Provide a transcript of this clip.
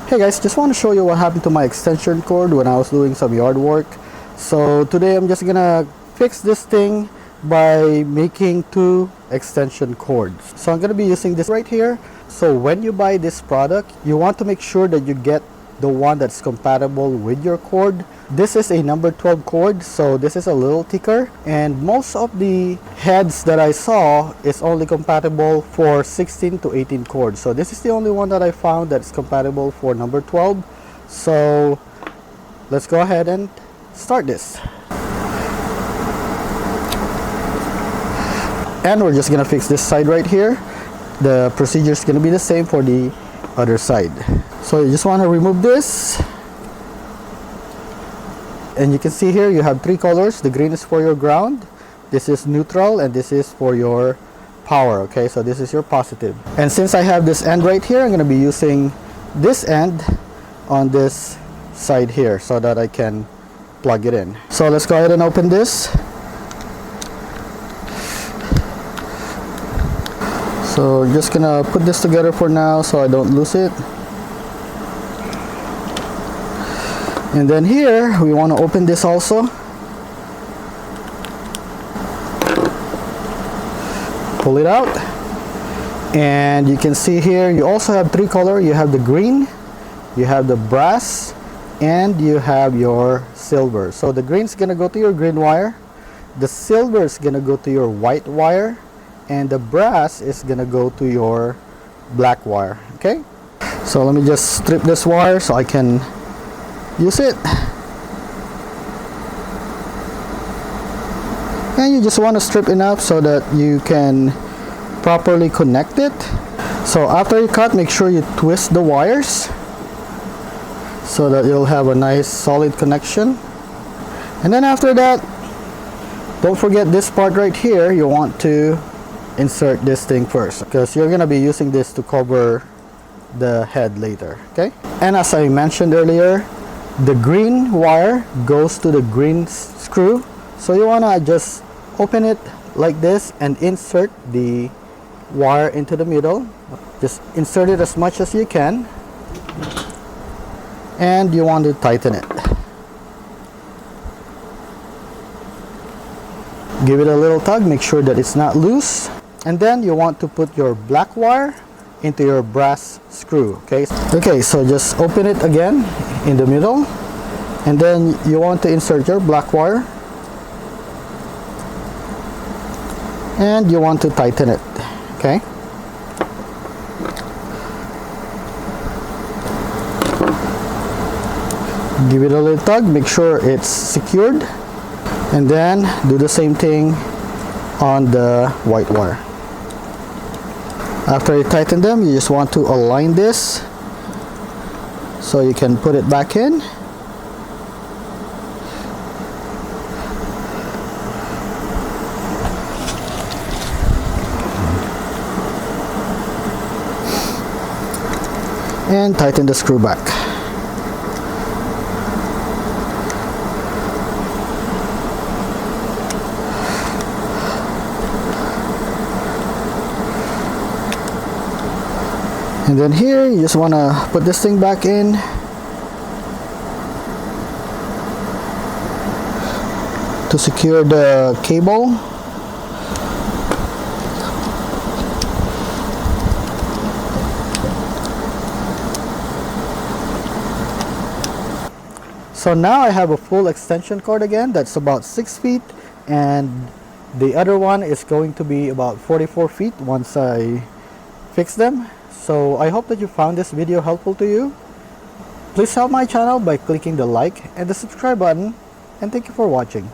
Hey guys, just want to show you what happened to my extension cord when I was doing some yard work. So today I'm just gonna fix this thing by making two extension cords. So I'm gonna be using this right here. So when you buy this product, you want to make sure that you get the one that's compatible with your cord. This is a number 12 cord, so this is a little thicker, and most of the heads that I saw is only compatible for 16 to 18 cords. So this is the only one that I found that's compatible for number 12. So let's go ahead and start this. And we're just gonna fix this side right here. The procedure is gonna be the same for the other side. So you just want to remove this, and you can see here you have three colors. The green is for your ground, this is neutral, and this is for your power. Okay, so this is your positive. And since I have this end right here, I'm going to be using this end on this side here so that I can plug it in. So let's go ahead and open this. So just gonna put this together for now so I don't lose it. And then here we want to open this also. Pull it out, and you can see here you also have three colors. You have the green, you have the brass, and you have your silver. So the green is gonna go to your green wire, the silver is gonna go to your white wire, and the brass is gonna go to your black wire. Okay, so let me just strip this wire so I can use it. And you just want to strip enough so that you can properly connect it. So after you cut, make sure you twist the wires so that you'll have a nice solid connection. And then after that, don't forget this part right here. You want to insert this thing first because you're going to be using this to cover the head later. Okay, and as I mentioned earlier, the green wire goes to the green screw, so you want to just open it like this and insert the wire into the middle. Just insert it as much as you can, and you want to tighten it. Give it a little tug, make sure that it's not loose. And then you want to put your black wire into your brass screw. Okay, so just open it again in the middle, and then you want to insert your black wire, and you want to tighten it. Okay, give it a little tug, make sure it's secured, and then do the same thing on the white wire. After you tighten them, you just want to align this so you can put it back in. And tighten the screw back. And then here you just want to put this thing back in. To secure the cable. So now I have a full extension cord again that's about 6 feet, and the other one is going to be about 44 feet once I fix them. So I hope that you found this video helpful to you. Please help my channel by clicking the like and the subscribe button, and thank you for watching.